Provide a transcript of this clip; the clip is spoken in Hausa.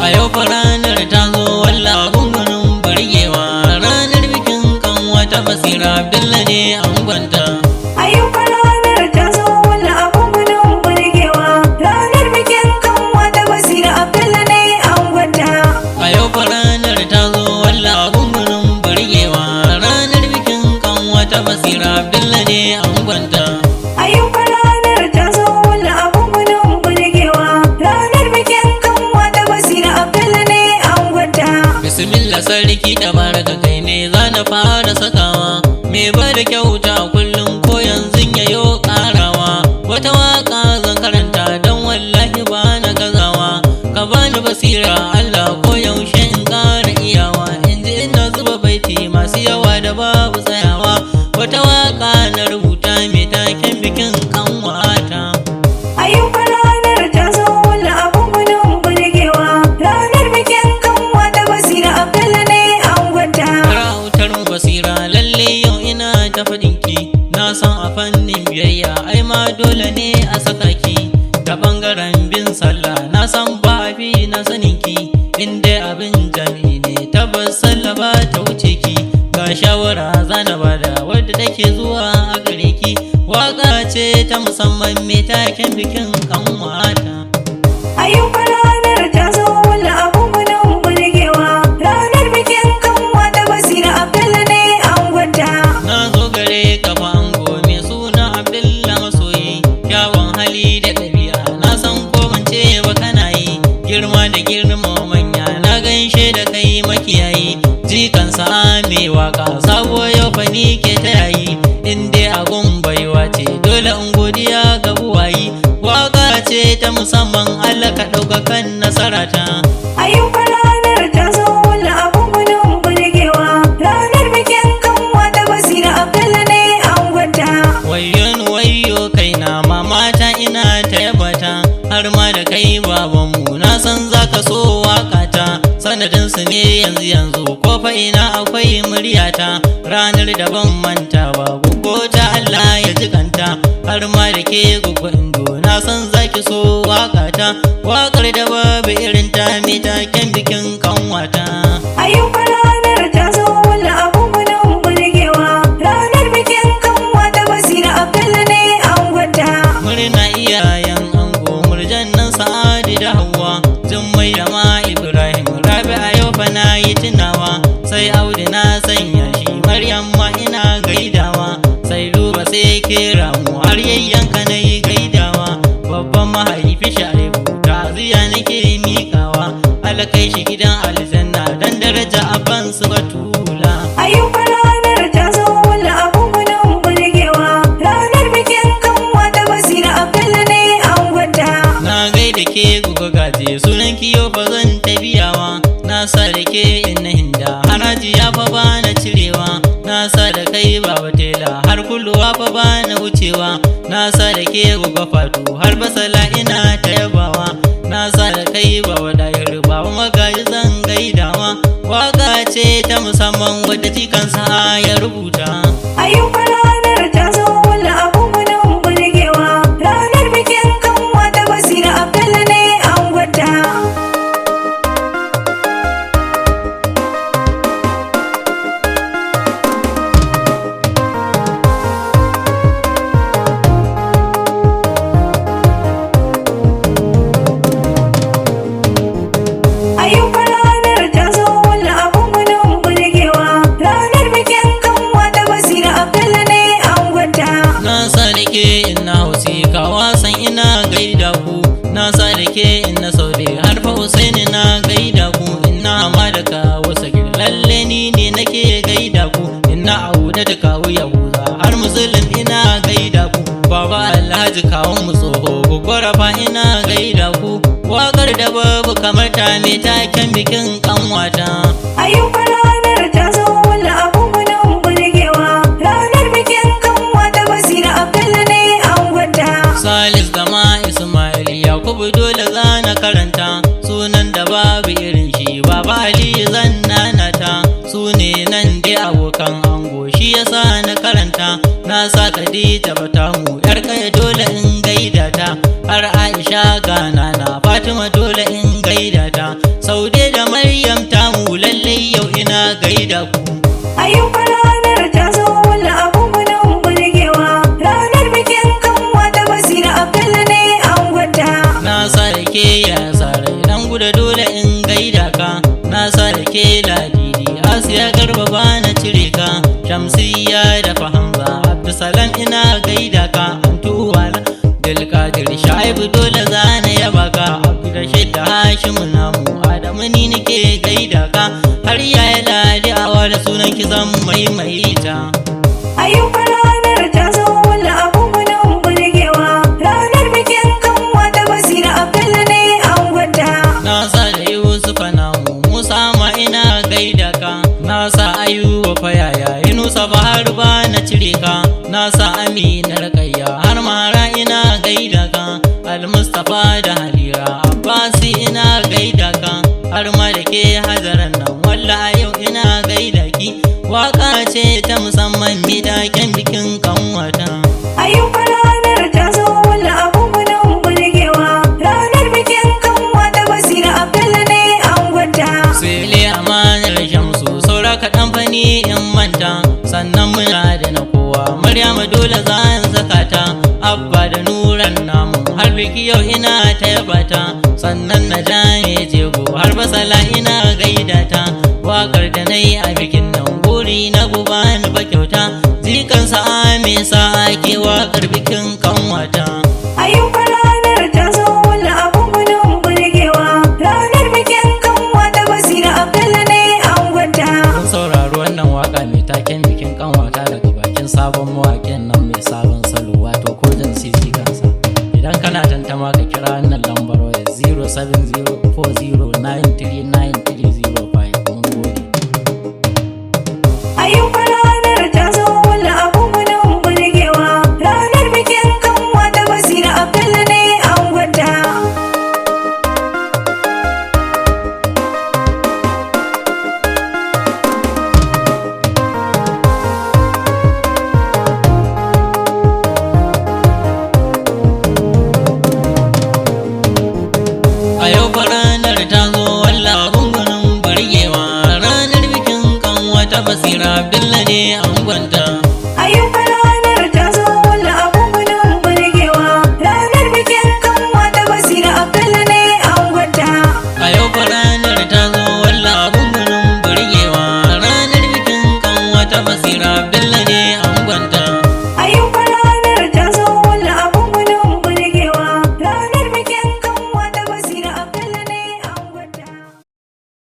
A yau fa ranar ta zo walla gungunin burgewa, ranar bikin kanwa ta Basira Abdullahi ne angonta. A yau fa ranar ta zo walla gungunin burgewa, ranar bikin kanwa ta Basira Abdullahi ne angonta. A yau fa ranar ta zo walla gungunin burgewa, ranar bikin kanwa ta Basira Abdullahi ne angonta. A yau fa ranar ta zo walla gungunin burgewa, ranar bikin kanwa ta Basira Abdullahi ne angonta. Bismillah sarki tabaraka kai ne zana fara sakawa, me ba da kyauta kullum ko yanzu yayo karawa. Wata waka zan karanta dan wallahi ba na gazawa, ka bani basira Allah ko yaushe in kara iyawa, in ji ina zuba baiti masu yawa da babu tsayawa. Wata waka na rubuta mai taken bikin kanwata. A yau fa ranar ta zo walla gungunin burgewa, ranar bikin kanwa ta Basira Abdullahi ne angonta. Rautar basira lalle yau ina ta faɗinki, na san a fannin biyayya ai ma dole ne a saka ki. Ta bangaren bin sallah na san ba fi na saninki, in dai abin jami'i ne tabbas sallah ba ta wuce ki. Ga shawara zana bada wadda take zuwa a gare ki, waka ce ta musamman mai taken bikin kanwata. A yau fa ranar ta zo walla gungunin burgewa, ranar bikin kanwa ta Basira Abdullahi ne angonta. Na zo gare ka fa ango mai suna Abdullahi masoyi, kyawun hali da ɗabi'a na san ko ban ce ba kana yi. Girma da girma manya na gaishe da kai makiyayi, jikan sa'a mai waka sabo yau fa ni ke ta yayi. In dai agun baiwa ce dole in godiya ga buwayi, waka ce ta musamman Allah ka ɗauka kan nasarata. A yau fa ranar ta zo walla gungunin burgewa, ranar bikin kanwa ta Basira Abdullahi ne angonta. Wayyon wayyo kaina mamata ina ta yabata, har ma da kai babanmu na san zaka so wakata. Sanadin su ne yanzu ko fa ina akwai muryata, ranar da ban manta babu ko ta Allah ya jikanta. Har ma da ke gugu indo na san zaki so wakata, wakar da babu irin ta mai taken bikin kanwata. A yau fa ranar ta zo walla gungunin burgewa, ranar bikin kanwa ta Basira Abdullahi ne angonta. Murna iyayen ango murjan nan Sa'adi da Hauwa, Jummai da ma Ibrahim Rabi a yau fa na yi tunawa. Sai Audu na sanya shi, Maryam ma ina gaidawa, sai Luba sai kera mu har yayyanka na yi gaidawa. Babban mahaifi Sharifu ta'aziyya nake mikawa, alakai shi gidan aljanna dan daraja abban su Batula. A yau fa ranar ta zo walla gungunin burgewa, ranar bikin kanwa ta Basira Abdullahi ne angonta. Na gaida ke guga gaje sunan kiyo fa zan ta biyawa, na sa da ke inna hinda haraji ya fa bana cirewa. Na sa da kai baba tela har kulluwa fa bana wucewa, na sa da ke guga fatu har basala ina ta yabawa. Na sa da kai baba dayar baba magaji zan gaidawa, waka ce ta musamman wadda jikansa ya rubuta. A yau fa ranar ta zo walla gungunin burgewa, ranar bikin kanwa ta Basira Abdullahi ne angonta. A yau fa ranar ta zo walla gungunin burgewa, ranar bikin kanwa ta Basira Abdullahi ne angonta. Na sa da ke ina hausi ka wasan ina gaida ku, na sa da ke ina saude har fa Usaini na gaida ku. Ina ma da kawo sagir lalle ni ne nake gaida ku, ina auda da kawo yahuza har musulun ina gaida ku. Baba Alhaji kawo mu tsoho gogora fa ina gaida ku, wakar da babu kamar ta mai taken bikin kanwata. A yau fa ranar ta zo walla gungunin burgewa, ranar bikin kanwa ta Basira Abdullahi ne angonta. Salis da ma Ismail Yakubu dole zana karanta, sunan da babu irin shi Baba Ali zan nanata. Su ne nan dai abokan ango shi yasa na karanta, na sa Khadija batamu yar kai dole in gaida ta, har Aisha ga nana Fatima dole in gaida ta. da Hashimu namu Adamu ni nake gaida ka har yaya ladi awa da sunan ki zan maimaita. Ayyukan ranar ta zo wala abubuwan burgewa. Ranar bikin kanwa ta Basira Abdullah ne angonta. Na sa da Yusufa namu Musa ma ina gaida ka. Na sa Ayuba fa yaya Yunusa ba har ba na cire ka. Na sa Amina Rakayya har mara ina gaida ka. Al-Mustapha da Halira Abbasi ina gaida ka. Har ma da ke Hazaran nan walla yau ina gaida ki. Waka ce ta musamman midaken bikin kanwata. Ayyukan ranar ta zo wala abubuwan burgewa. Ranar bikin kanwa ta Basira Abdullah ne angonta. Sele amanar Shamsu saura kaɗan fani in manta. Sannan muna da na kowa Maryama dole zan saka ta. Abba da Nuran namu har biki yau ina ta yabata. Sannan na jane jego har basala ina gaida ta. Wakar da na yi a bikin nan buri na buba ni ba kyauta. Zikan sa'a me sa'a ke wakar bikin kanwata. Ayyukan ranar ta zo wala abubuwan burgewa. Ranar bikin kanwa ta Basira Abdullah ne angonta. Kun saurari wannan waka mai taken bikin kanwata daga bakin sabon mawaƙin nan mai sabon salo wato Kojency kansa. Idan kana tantama ka kira wannan lambar waya 07040939305. Mun gode. Ayyukan ranar ta zo wala abubuwan burgewa. Ranar bikin kanwa ta Basira Abdullah ne angonta. A yau fa ranar ta zo walla gungunin burgewa. Ranar bikin kanwa ta Basira Abdullah ne angonta.